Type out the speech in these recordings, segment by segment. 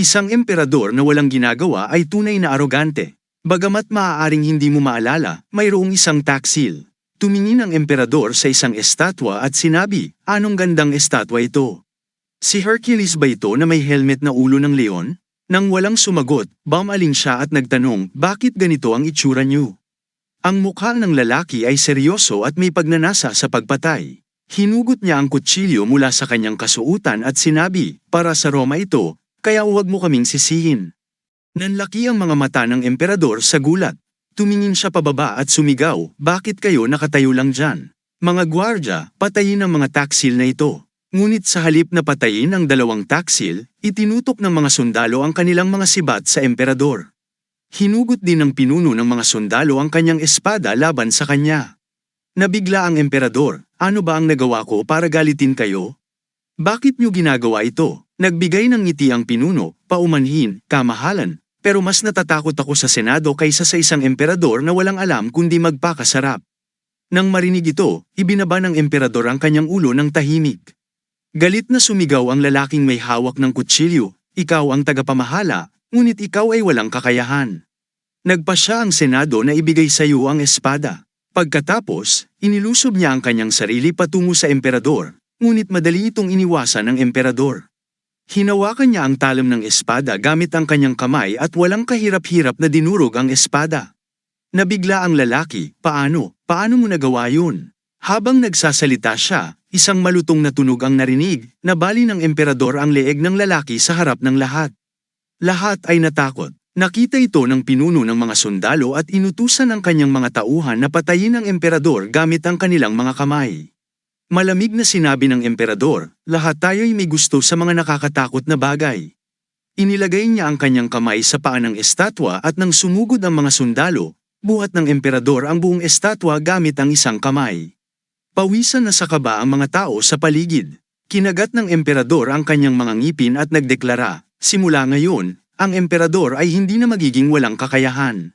Isang emperador na walang ginagawa ay tunay na arogante. Bagamat maaaring hindi mo maalala, mayroong isang taksil. Tumingin ang emperador sa isang estatwa at sinabi, "Anong gandang estatwa ito? Si Hercules ba ito na may helmet na ulo ng leon?" Nang walang sumagot, bumaling siya at nagtanong, "Bakit ganito ang itsura niyo?" Ang mukha ng lalaki ay seryoso at may pagnanasa sa pagpatay. Hinugot niya ang kutsilyo mula sa kanyang kasuutan at sinabi, "Para sa Roma ito, kaya huwag mo kaming sisihin." Nanlaki ang mga mata ng emperador sa gulat. Tumingin siya pababa at sumigaw, "Bakit kayo nakatayo lang dyan? Mga gwardya, patayin ang mga taksil na ito." Ngunit sa halip na patayin ang dalawang taksil, itinutok ng mga sundalo ang kanilang mga sibat sa emperador. Hinugot din ng pinuno ng mga sundalo ang kanyang espada laban sa kanya. Nabigla ang emperador, "Ano ba ang nagawa ko para galitin kayo? Bakit niyo ginagawa ito?" Nagbigay ng ngiti ang pinuno, paumanhin, "Kamahalan, pero mas natatakot ako sa Senado kaysa sa isang emperador na walang alam kundi magpakasarap." Nang marinig ito, ibinaba ng emperador ang kanyang ulo ng tahimik. Galit na sumigaw ang lalaking may hawak ng kutsilyo, "Ikaw ang tagapamahala, ngunit ikaw ay walang kakayahan." Nagpasya ang Senado na ibigay sa iyo ang espada. Pagkatapos, inilusob niya ang kanyang sarili patungo sa emperador, ngunit madali itong iniwasan ng emperador. Hinawakan niya ang talam ng espada gamit ang kanyang kamay at walang kahirap-hirap na dinurog ang espada. Nabigla ang lalaki, Paano mo nagawa yun?" Habang nagsasalita siya, isang malutong na tunog ang narinig, nabali ng emperador ang leeg ng lalaki sa harap ng lahat. Lahat ay natakot. Nakita ito ng pinuno ng mga sundalo at inutusan ang kanyang mga tauhan na patayin ang emperador gamit ang kanilang mga kamay. Malamig na sinabi ng emperador, "Lahat tayo'y may gusto sa mga nakakatakot na bagay." Inilagay niya ang kanyang kamay sa paa ng estatwa at nang sumugod ang mga sundalo, buhat ng emperador ang buong estatwa gamit ang isang kamay. Pawisan na sa kaba ang mga tao sa paligid. Kinagat ng emperador ang kanyang mga ngipin at nagdeklara, "Simula ngayon, ang emperador ay hindi na magiging walang kakayahan.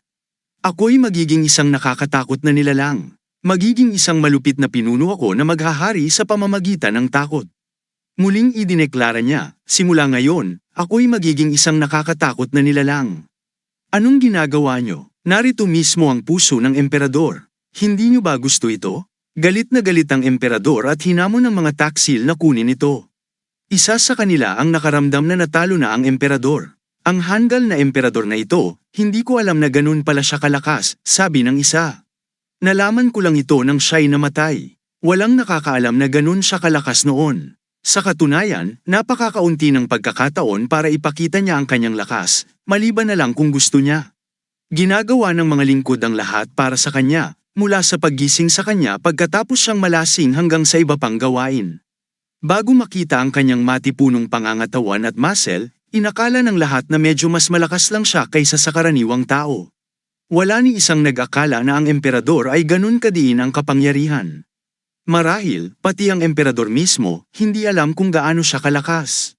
Ako'y magiging isang nakakatakot na nilalang. Magiging isang malupit na pinuno ako na maghahari sa pamamagitan ng takot." Muling idineklara niya, "Simula ngayon, ako'y magiging isang nakakatakot na nilalang." Anong ginagawa niyo? Narito mismo ang puso ng emperador. Hindi niyo ba gusto ito? Galit na galit ang emperador at hinamon ng mga taksil na kunin ito. Isa sa kanila ang nakaramdam na natalo na ang emperador. "Ang hanggal na emperador na ito, hindi ko alam na ganun pala siya kalakas," sabi ng isa. "Nalaman ko lang ito nang siya'y namatay. Walang nakakaalam na ganun siya kalakas noon." Sa katunayan, napakakaunti ng pagkakataon para ipakita niya ang kanyang lakas, maliban na lang kung gusto niya. Ginagawa ng mga lingkod ang lahat para sa kanya, mula sa paggising sa kanya pagkatapos siyang malasing hanggang sa iba pang gawain. Bago makita ang kanyang matipunong pangangatawan at muscle, inakala ng lahat na medyo mas malakas lang siya kaysa sa karaniwang tao. Wala ni isang nag-akala na ang emperador ay ganun kadiin ang kapangyarihan. Marahil, pati ang emperador mismo, hindi alam kung gaano siya kalakas.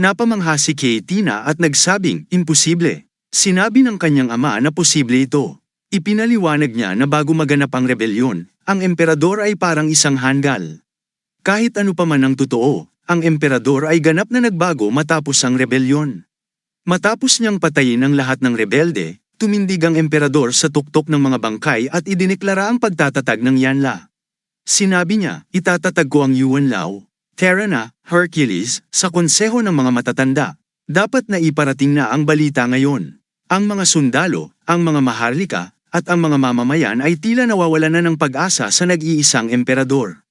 Napamangha si Caetina at nagsabing, "Imposible." Sinabi ng kanyang ama na posible ito. Ipinaliwanag niya na bago maganap ang rebelyon, ang emperador ay parang isang hanggal. Kahit ano pa man ang totoo, ang emperador ay ganap na nagbago matapos ang rebelyon. Matapos niyang patayin ang lahat ng rebelde, tumindig ang emperador sa tuktok ng mga bangkay at idineklara ang pagtatatag ng Yanla. Sinabi niya, "Itatatag ko ang Yuanlao, Terana, Hercules, sa konseho ng mga matatanda. Dapat na iparating na ang balita ngayon." Ang mga sundalo, ang mga maharlika, at ang mga mamamayan ay tila nawawala na ng pag-asa sa nag-iisang emperador.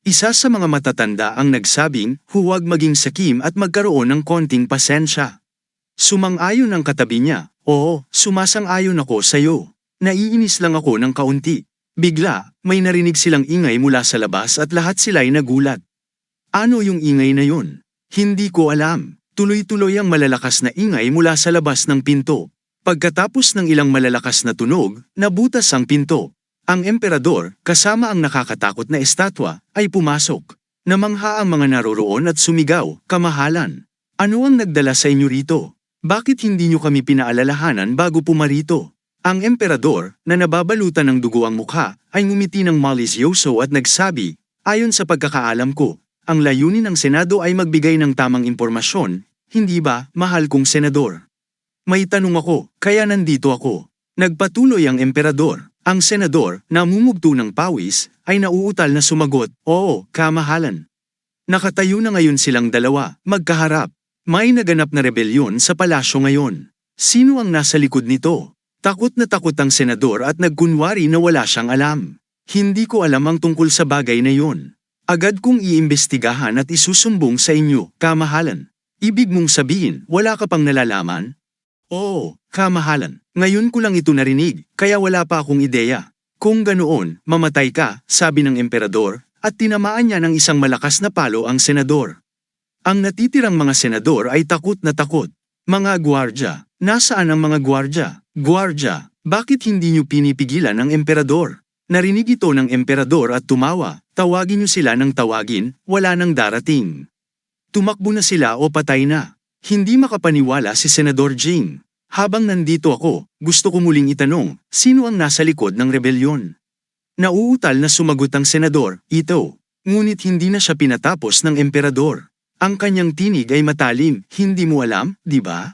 Isa sa mga matatanda ang nagsabing, "Huwag maging sakim at magkaroon ng konting pasensya." Sumang-ayon ang katabi niya, "Oo, sumasang-ayon ako sa iyo. Naiinis lang ako ng kaunti." Bigla, may narinig silang ingay mula sa labas at lahat sila'y nagulat. "Ano yung ingay na yun?" "Hindi ko alam." Tuloy-tuloy ang malalakas na ingay mula sa labas ng pinto. Pagkatapos ng ilang malalakas na tunog, nabutas ang pinto. Ang emperador, kasama ang nakakatakot na estatwa, ay pumasok. Namangha ang mga naroroon at sumigaw, "Kamahalan! Ano ang nagdala sa inyo rito? Bakit hindi niyo kami pinaalalahanan bago pumarito?" Ang emperador, na nababalutan ng dugo ang mukha, ay ngumiti ng malisyoso at nagsabi, "Ayon sa pagkakaalam ko, ang layunin ng Senado ay magbigay ng tamang impormasyon, hindi ba, mahal kong senador? May tanong ako, kaya nandito ako. Nagpatuloy ang emperador. Ang senador, namumugto ng pawis, ay nauutal na sumagot, oo, kamahalan. Nakatayo na ngayon silang dalawa, magkaharap. May naganap na rebelyon sa palasyo ngayon. Sino ang nasa likod nito? Takot na takot ang senador at nagkunwari na wala siyang alam. Hindi ko alam ang tungkol sa bagay na yon. Agad kong iimbestigahan at isusumbong sa inyo, kamahalan. Ibig mong sabihin, wala ka pang nalalaman? Oo, kamahalan. Ngayon ko lang ito narinig, kaya wala pa akong ideya. Kung ganoon, mamatay ka, sabi ng emperador, at tinamaan niya ng isang malakas na palo ang senador. Ang natitirang mga senador ay takot na takot. Mga gwardya, nasaan ang mga gwardya? Gwardya, bakit hindi niyo pinipigilan ang emperador? Narinig ito ng emperador at tumawa. Tawagin niyo sila ng tawagin, wala nang darating. Tumakbo na sila o patay na. Hindi makapaniwala si Senador Jing. Habang nandito ako, gusto ko muling itanong, sino ang nasa likod ng rebelyon? Nauutal na sumagot ang senador, ito. Ngunit hindi na siya pinatapos ng emperador. Ang kanyang tinig ay matalim, hindi mo alam, di ba?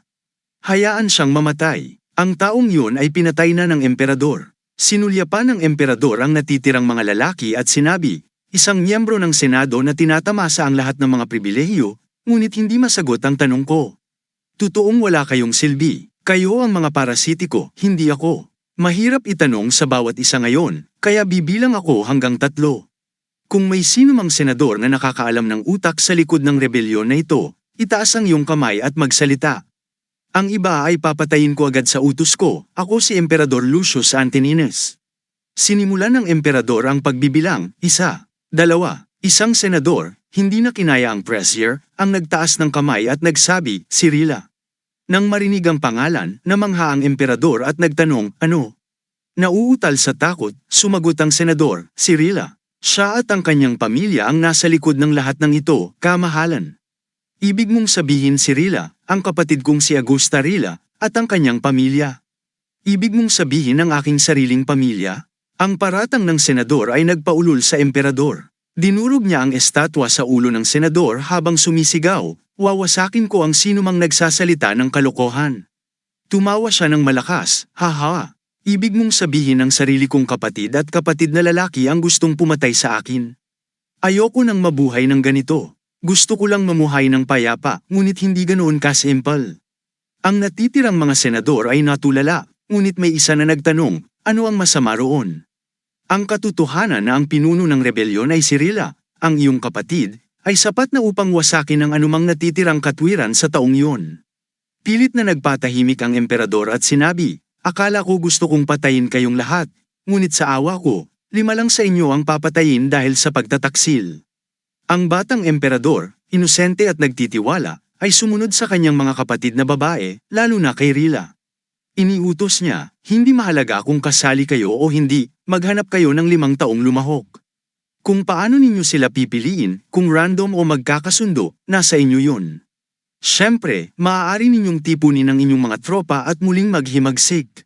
Hayaan siyang mamatay. Ang taong yun ay pinatay na ng emperador. Sinulyapan ng emperador ang natitirang mga lalaki at sinabi, isang miyembro ng Senado na tinatamasa ang lahat ng mga pribilehiyo, ngunit hindi masagot ang tanong ko. Totoong wala kayong silbi. Kayo ang mga parasitiko, hindi ako. Mahirap itanong sa bawat isa ngayon, kaya bibilang ako hanggang 3. Kung may sino mang senador na nakakaalam ng utak sa likod ng rebelyon na ito, itaas ang iyong kamay at magsalita. Ang iba ay papatayin ko agad sa utos ko, ako si Emperador Lucius Antoninus. Sinimulan ng emperador ang pagbibilang, 1, 2, isang senador, hindi na kinaya ang pressure, ang nagtaas ng kamay at nagsabi, Sirila. Nang marinig ang pangalan, namangha ang emperador at nagtanong, ano? Nauutal sa takot, sumagot ang senador, Sirila. Siya at ang kanyang pamilya ang nasa likod ng lahat ng ito, kamahalan. Ibig mong sabihin Sirila, ang kapatid kong si Augusta Rila, at ang kanyang pamilya. Ibig mong sabihin ang aking sariling pamilya? Ang paratang ng senador ay nagpaulol sa emperador. Dinurog niya ang estatwa sa ulo ng senador habang sumisigaw, wawasakin ko ang sinumang nagsasalita ng kalokohan. Tumawa siya ng malakas, haha. Ibig mong sabihin ang sarili kong kapatid at kapatid na lalaki ang gustong pumatay sa akin. Ayoko nang mabuhay ng ganito. Gusto ko lang mamuhay ng payapa, ngunit hindi ganoon ka-simple. Ang natitirang mga senador ay natulala, ngunit may isa na nagtanong, ano ang masama roon? Ang katotohanan na ang pinuno ng rebelyon ay si Rila, ang iyong kapatid, ay sapat na upang wasakin ang anumang natitirang katwiran sa taong yun. Pilit na nagpatahimik ang emperador at sinabi, akala ko gusto kong patayin kayong lahat, ngunit sa awa ko, 5 lang sa inyo ang papatayin dahil sa pagtataksil. Ang batang emperador, inosente at nagtitiwala, ay sumunod sa kanyang mga kapatid na babae, lalo na kay Rila. Iniutos niya, hindi mahalaga kung kasali kayo o hindi, maghanap kayo ng 5 taong lumahok. Kung paano ninyo sila pipiliin, kung random o magkakasundo, nasa inyo yun. Siyempre, maaari ninyong tipunin ang inyong mga tropa at muling maghimagsik.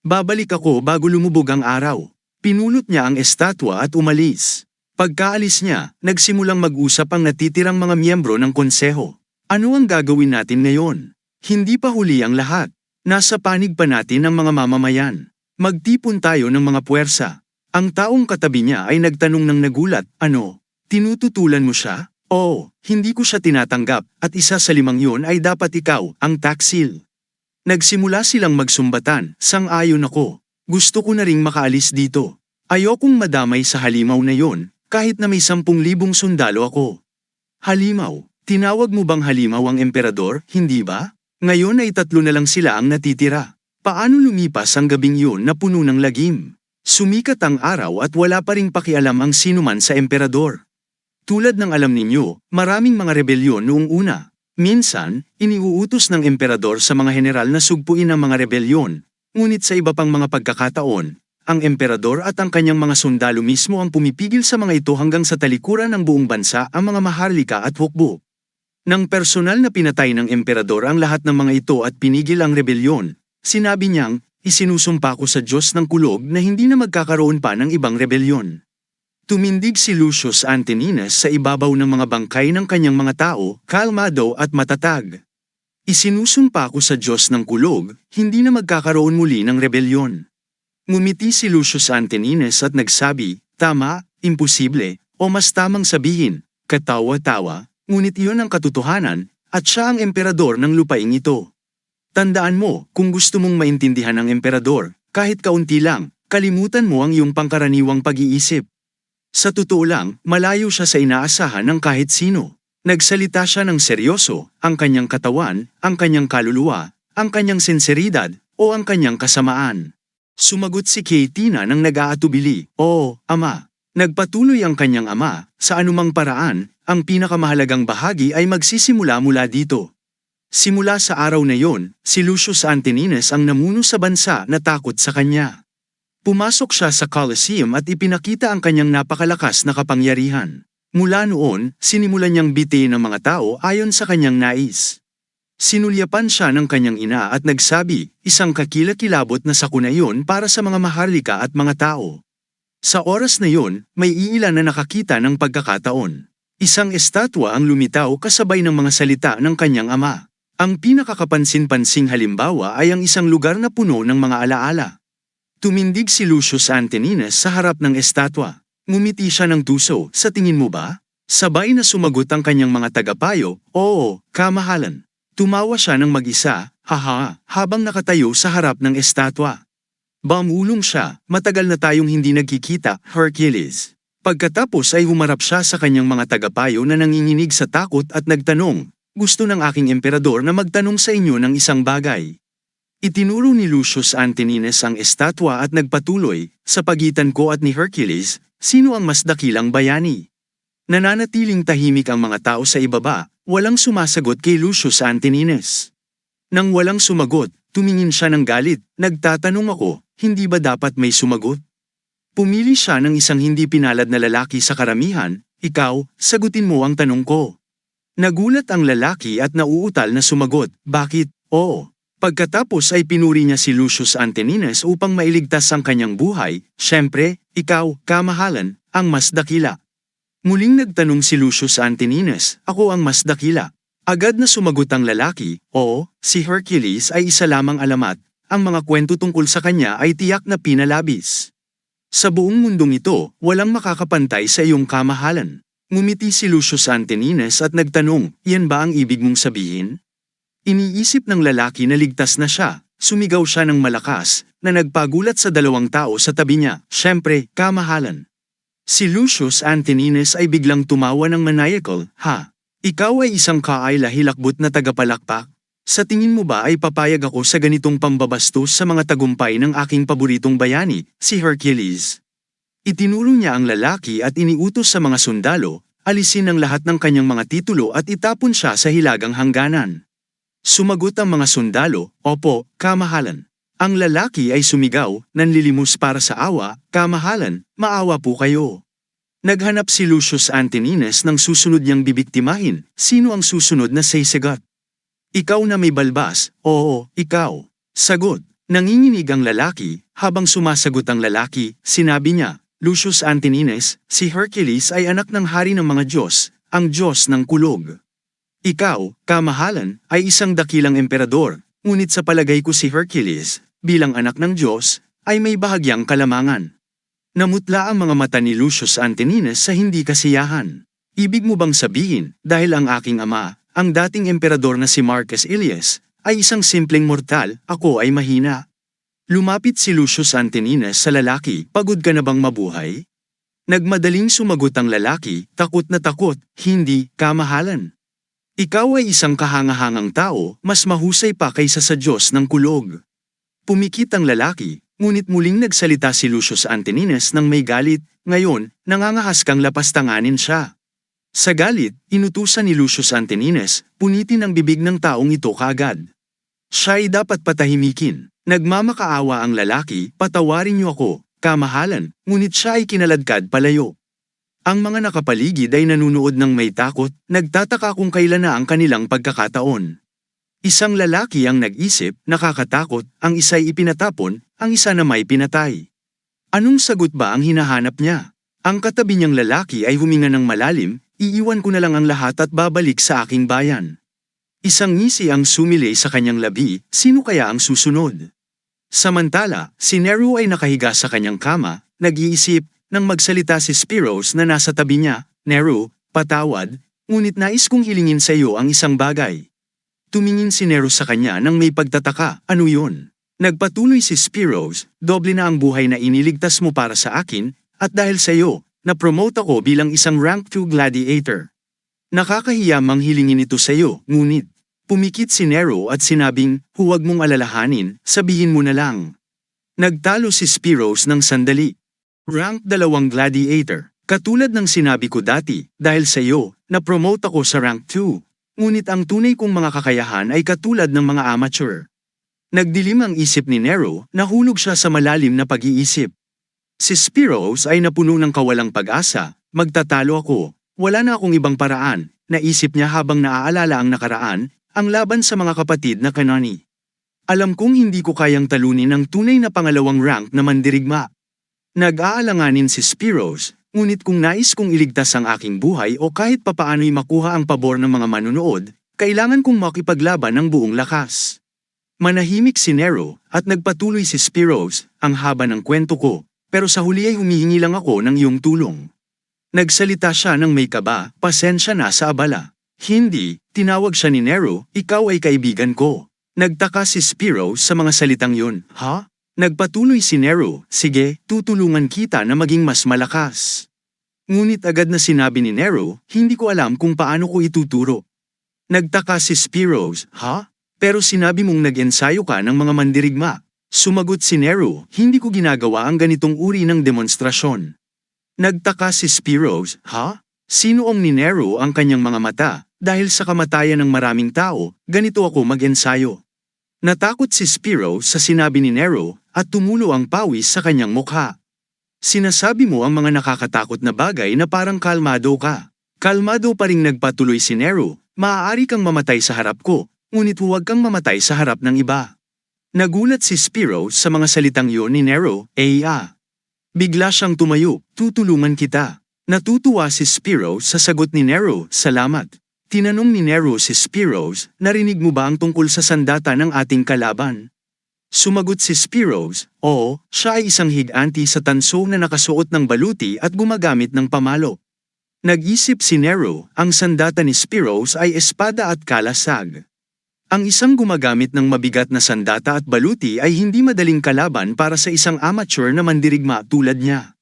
Babalik ako bago lumubog ang araw. Pinulot niya ang estatwa at umalis. Pagkaalis niya, nagsimulang mag-usap ang natitirang mga miyembro ng konseho. Ano ang gagawin natin ngayon? Hindi pa huli ang lahat. Nasa panig pa natin ang mga mamamayan. Magtipon tayo ng mga puwersa. Ang taong katabi niya ay nagtanong ng nagulat, ano? Tinututulan mo siya? Oo, hindi ko siya tinatanggap at isa sa 5 yun ay dapat ikaw, ang taksil. Nagsimula silang magsumbatan, sang-ayon ako. Gusto ko na ring makaalis dito. Ayokong madamay sa halimaw na yon. Kahit na may 10,000 sundalo ako. Halimaw, tinawag mo bang halimaw ang emperador, hindi ba? Ngayon ay 3 na lang sila ang natitira. Paano lumipas ang gabing yun na puno ng lagim? Sumikat ang araw at wala pa ring pakialam ang sinuman sa emperador. Tulad ng alam ninyo, maraming mga rebelyon noong una. Minsan, iniuutos ng emperador sa mga general na sugpuin ang mga rebelyon, ngunit sa iba pang mga pagkakataon, ang emperador at ang kanyang mga sundalo mismo ang pumipigil sa mga ito hanggang sa talikuran ng buong bansa ang mga maharlika at hukbo. Nang personal na pinatay ng emperador ang lahat ng mga ito at pinigil ang rebelyon, sinabi niyang, isinusumpa ko sa Diyos ng kulog na hindi na magkakaroon pa ng ibang rebelyon. Tumindig si Lucius Antoninus sa ibabaw ng mga bangkay ng kanyang mga tao, kalmado at matatag. Isinusumpa ko sa Diyos ng kulog, hindi na magkakaroon muli ng rebelyon. Ngumiti si Lucius Antonines at nagsabi, tama, imposible, o mas tamang sabihin, katawa-tawa, ngunit iyon ang katotohanan, at siya ang emperador ng lupaing ito. Tandaan mo, kung gusto mong maintindihan ng emperador, kahit kaunti lang, kalimutan mo ang iyong pangkaraniwang pag-iisip. Sa totoo lang, malayo siya sa inaasahan ng kahit sino. Nagsalita siya ng seryoso, ang kanyang katawan, ang kanyang kaluluwa, ang kanyang sinseridad, o ang kanyang kasamaan. Sumagot si Katina nang nag-aatubili, Oo, Ama. Nagpatuloy ang kanyang ama, sa anumang paraan, ang pinakamahalagang bahagi ay magsisimula mula dito. Simula sa araw na yon, si Lucius Antonines ang namuno sa bansa na takot sa kanya. Pumasok siya sa Colosseum at ipinakita ang kanyang napakalakas na kapangyarihan. Mula noon, sinimulan niyang bitiin ang mga tao ayon sa kanyang nais. Sinulyapan siya ng kanyang ina at nagsabi, isang kakilakilabot na sakuna iyon para sa mga maharlika at mga tao. Sa oras na yon, may iilan na nakakita ng pagkakataon. Isang estatwa ang lumitaw kasabay ng mga salita ng kanyang ama. Ang pinakakapansin-pansing halimbawa ay ang isang lugar na puno ng mga alaala. Tumindig si Lucius Antonines sa harap ng estatwa. Ngumiti siya ng tuso, sa tingin mo ba? Sabay na sumagot ang kanyang mga tagapayo, Oo, kamahalan. Tumawa siya ng mag-isa, haha, habang nakatayo sa harap ng estatwa. Bamulong siya, matagal na tayong hindi nagkikita, Hercules. Pagkatapos ay humarap siya sa kanyang mga tagapayo na nanginginig sa takot at nagtanong, gusto ng aking emperador na magtanong sa inyo ng isang bagay. Itinuro ni Lucius Antonines ang estatwa at nagpatuloy, sa pagitan ko at ni Hercules, sino ang mas dakilang bayani? Nananatiling tahimik ang mga tao sa ibaba, walang sumasagot kay Lucius Antonines. Nang walang sumagot, tumingin siya ng galit, nagtatanong ako, hindi ba dapat may sumagot? Pumili siya ng isang hindi pinalad na lalaki sa karamihan, ikaw, sagutin mo ang tanong ko. Nagulat ang lalaki at nauutal na sumagot, bakit, oo. Pagkatapos ay pinuri niya si Lucius Antonines upang mailigtas ang kanyang buhay, syempre, ikaw, kamahalan, ang mas dakila. Muling nagtanong si Lucius Antonines, ako ang mas dakila. Agad na sumagot ang lalaki, oo, si Hercules ay isa lamang alamat, ang mga kwento tungkol sa kanya ay tiyak na pinalabis. Sa buong mundong ito, walang makakapantay sa iyong kamahalan. Ngumiti si Lucius Antonines at nagtanong, yan ba ang ibig mong sabihin? Iniisip ng lalaki na ligtas na siya, sumigaw siya ng malakas, na nagpagulat sa dalawang tao sa tabi niya, syempre, kamahalan. Si Lucius Antonines ay biglang tumawa ng maniacal, ha? Ikaw ay isang kaay-lahilakbot na tagapalakpak? Sa tingin mo ba ay papayag ako sa ganitong pambabastos sa mga tagumpay ng aking paboritong bayani, si Hercules? Itinuro niya ang lalaki at iniutos sa mga sundalo, alisin ang lahat ng kanyang mga titulo at itapon siya sa hilagang hangganan. Sumagot ang mga sundalo, opo, kamahalan. Ang lalaki ay sumigaw, nanlilimos para sa awa, kamahalan, maawa po kayo. Naghanap si Lucius Antonines ng susunod niyang bibiktimahin, sino ang susunod na sasagot? Ikaw na may balbas, oo, ikaw. Sagot, nanginginig ang lalaki, habang sumasagot ang lalaki, sinabi niya, Lucius Antonines, si Hercules ay anak ng hari ng mga Diyos, ang Diyos ng kulog. Ikaw, kamahalan, ay isang dakilang emperador, ngunit sa palagay ko si Hercules, bilang anak ng Diyos, ay may bahagyang kalamangan. Namutla ang mga mata ni Lucius Antonines sa hindi kasiyahan. Ibig mo bang sabihin, dahil ang aking ama, ang dating emperador na si Marcus Aurelius, ay isang simpleng mortal, ako ay mahina? Lumapit si Lucius Antonines sa lalaki, pagod ka na bang mabuhay? Nagmadaling sumagot ang lalaki, takot na takot, hindi, kamahalan. Ikaw ay isang kahangahangang tao, mas mahusay pa kaysa sa Diyos ng kulog. Pumikit ang lalaki, ngunit muling nagsalita si Lucius Antonines nang may galit, ngayon, nangangahas kang lapastanganin siya. Sa galit, inutusan ni Lucius Antonines, punitin ang bibig ng taong ito kaagad. Siya ay dapat patahimikin. Nagmamakaawa ang lalaki, patawarin niyo ako, kamahalan, ngunit siya ay kinaladkad palayo. Ang mga nakapaligid ay nanunood ng may takot, nagtataka kung kailan na ang kanilang pagkakataon. Isang lalaki ang nag-isip, nakakatakot, ang isa'y ipinatapon, ang isa na may pinatay. Anong sagot ba ang hinahanap niya? Ang katabi niyang lalaki ay huminga ng malalim, iiwan ko na lang ang lahat at babalik sa aking bayan. Isang ngisi ang sumilay sa kanyang labi, sino kaya ang susunod? Samantala, si Nero ay nakahiga sa kanyang kama, nag-iisip, nang magsalita si Spiros na nasa tabi niya, Nero, patawad, ngunit nais kong hilingin sa iyo ang isang bagay. Tumingin si Nero sa kanya nang may pagtataka, ano yun? Nagpatuloy si Spiros, doble na ang buhay na iniligtas mo para sa akin, at dahil sa iyo, na-promote ako bilang isang rank 2 gladiator. Nakakahiya mang hilingin ito sa iyo, ngunit, pumikit si Nero at sinabing, huwag mong alalahanin, sabihin mo na lang. Nagtalo si Spiros ng sandali. Rank 2 gladiator, katulad ng sinabi ko dati, dahil sa iyo, na-promote ako sa rank 2. Ngunit ang tunay kong mga kakayahan ay katulad ng mga amateur. Nagdilim ang isip ni Nero, nahulog siya sa malalim na pag-iisip. Si Spiros ay napuno ng kawalang pag-asa, magtatalo ako, wala na akong ibang paraan, naisip niya habang naaalala ang nakaraan, ang laban sa mga kapatid na Kanani. Alam kong hindi ko kayang talunin ang tunay na pangalawang rank na mandirigma. Nag-aalanganin si Spiros, ngunit kung nais kong iligtas ang aking buhay o kahit papaano'y makuha ang pabor ng mga manunood, kailangan kong makipaglaban ng buong lakas. Manahimik si Nero, at nagpatuloy si Spiros, ang haba ng kwento ko, pero sa huli ay humihingi lang ako ng iyong tulong. Nagsalita siya ng may kaba, pasensya na sa abala. Hindi, tinawag siya ni Nero, ikaw ay kaibigan ko. Nagtaka si Spiros sa mga salitang yun, ha? Nagpatuloy si Nero, sige, tutulungan kita na maging mas malakas. Ngunit agad na sinabi ni Nero, hindi ko alam kung paano ko ituturo. Nagtaka si Spiros, ha? Pero sinabi mong nag-ensayo ka ng mga mandirigma. Sumagot si Nero, hindi ko ginagawa ang ganitong uri ng demonstrasyon. Nagtaka si Spiros, ha? Sinuong ni Nero ang kanyang mga mata, dahil sa kamatayan ng maraming tao, ganito ako mag-ensayo. Natakot si Spiros sa sinabi ni Nero, at tumulo ang pawis sa kanyang mukha. Sinasabi mo ang mga nakakatakot na bagay na parang kalmado ka. Kalmado pa ring nagpatuloy si Nero, maaari kang mamatay sa harap ko, ngunit huwag kang mamatay sa harap ng iba. Nagulat si Spiros sa mga salitang yon ni Nero, Bigla siyang tumayo, tutulungan kita. Natutuwa si Spiros sa sagot ni Nero, salamat. Tinanong ni Nero si Spiros, narinig mo ba ang tungkol sa sandata ng ating kalaban? Sumagot si Spiros, oo, siya ay isang higanti sa tanso na nakasuot ng baluti at gumagamit ng pamalo. Nag-isip si Nero, ang sandata ni Spiros ay espada at kalasag. Ang isang gumagamit ng mabigat na sandata at baluti ay hindi madaling kalaban para sa isang amateur na mandirigma tulad niya.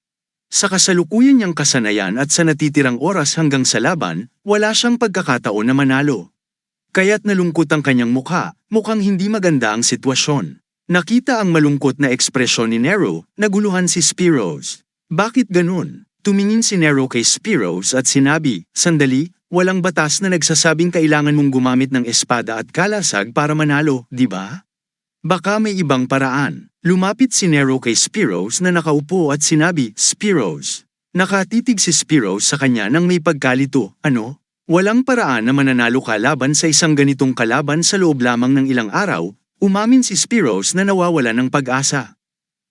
Sa kasalukuyan niyang kasanayan at sa natitirang oras hanggang sa laban, wala siyang pagkakataon na manalo. Kaya't nalungkot ang kanyang mukha, mukhang hindi maganda ang sitwasyon. Nakita ang malungkot na ekspresyon ni Nero, naguluhan si Spiros. Bakit ganun? Tumingin si Nero kay Spiros at sinabi, sandali, walang batas na nagsasabing kailangan mong gumamit ng espada at kalasag para manalo, di ba? Baka may ibang paraan. Lumapit si Nero kay Spiros na nakaupo at sinabi, Spiros. Nakatitig si Spiros sa kanya nang may pagkalito, ano? Walang paraan na mananalo ka laban sa isang ganitong kalaban sa loob lamang ng ilang araw, umamin si Spiros na nawawala ng pag-asa.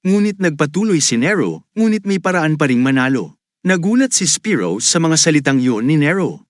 Ngunit nagpatuloy si Nero, ngunit may paraan pa ring manalo. Nagulat si Spiros sa mga salitang yun ni Nero.